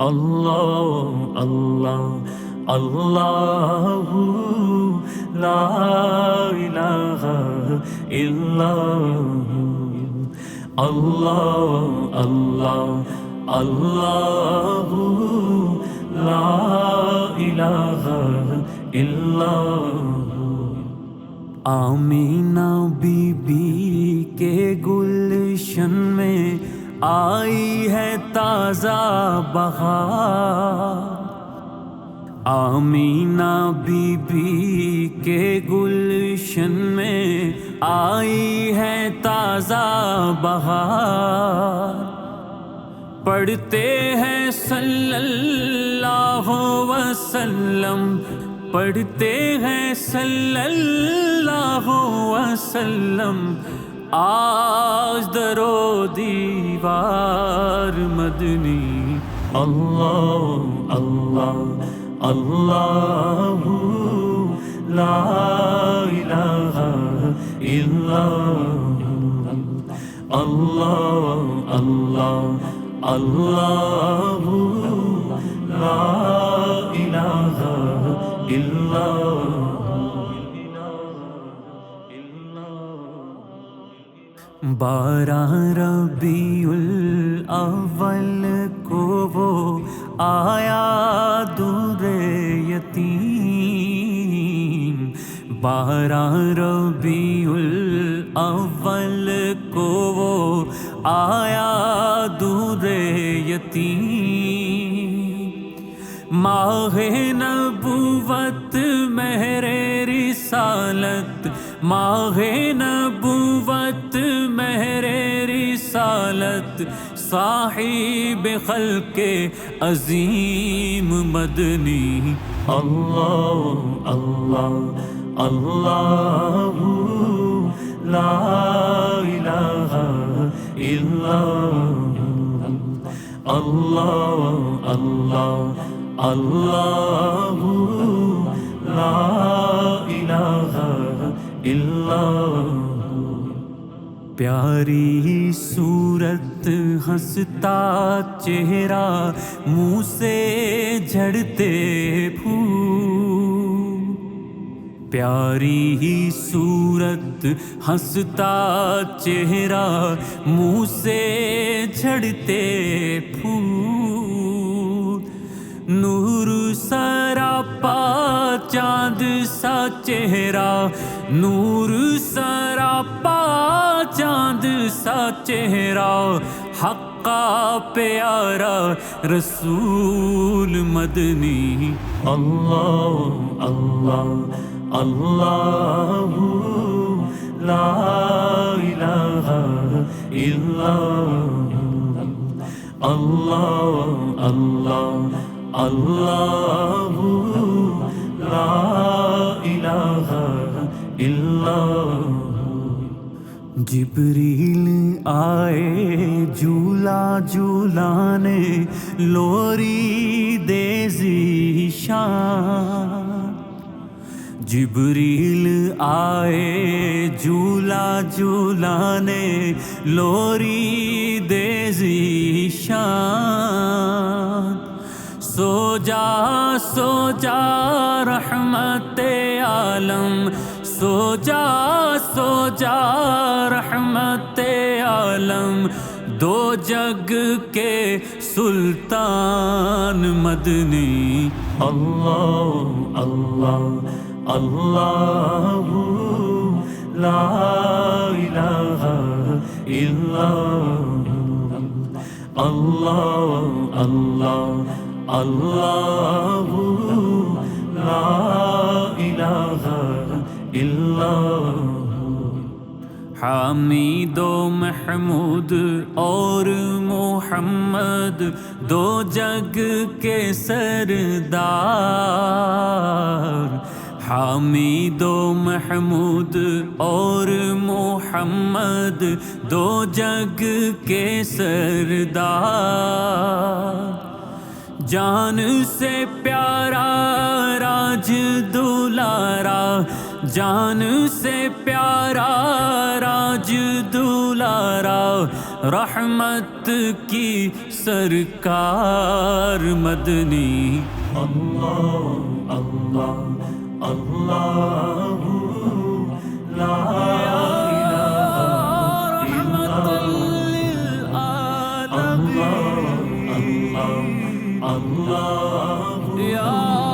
اللہ اللہ اللہ لا الہ الا اللہ اللہ اللہ لا الہ الا آمینہ بی بی کے گلشن میں آئی ہے تازہ بہار، آمینہ بی بی کے گلشن میں آئی ہے تازہ بہار، پڑھتے ہیں صلی اللہ وسلم، پڑھتے ہیں صلی اللہ وسلم، آج در و دیوار مدنی، اللہ اللہ اللہ لا الہ الا اللہ اللہ اللہ لا الہ الا بارہ ربیع الاول کو وہ آیا دور یتیم، بارہ ربیع الاول کو وہ آیا دور یتیم، ماہ نبوت مہر رسالت، ماہ نبوت مہر رسالت، صاحب خلق عظیم مدنی، اللہ اللہ اللہ لا الہ الا اللہ اللہ اللہ لا الہ الا۔ پیاری صورت ہنستا چہرہ منہ سے جھڑتے پھول، پیاری ہی صورت ہنستا چہرہ منہ سے جھڑتے پھول، نور سراپا چاند سا چہرہ، نور سراپا چاند سا چہرہ، حق کا پیارا رسول مدنی، اللہ اللہ اللہ لا الہ الا اللہ اللہ اللہ لا الہ الا۔ جبریل آئے جھولا جھولانے، لوری دے ذیشان، جبریل آئے جھولا جھولانے، لوری دے ذیشان، سو جا رحمت عالم، سو جا رحمت عالم، دو جگ کے سلطان مدنی، اللہ اللہ اللہ لا الہ الا اللہ اللہ اللہ لا الہ الا۔ حامد و محمود اور محمد دو جگ کے سردار، حامد و محمود اور محمد دو جگ کے سردار، جان سے پیارا راج دلارا، جان سے پیارا راج دلارا، رحمت کی سرکار مدنی اللہ اللہ اللہ لا رحمت للعالمین اللہ یا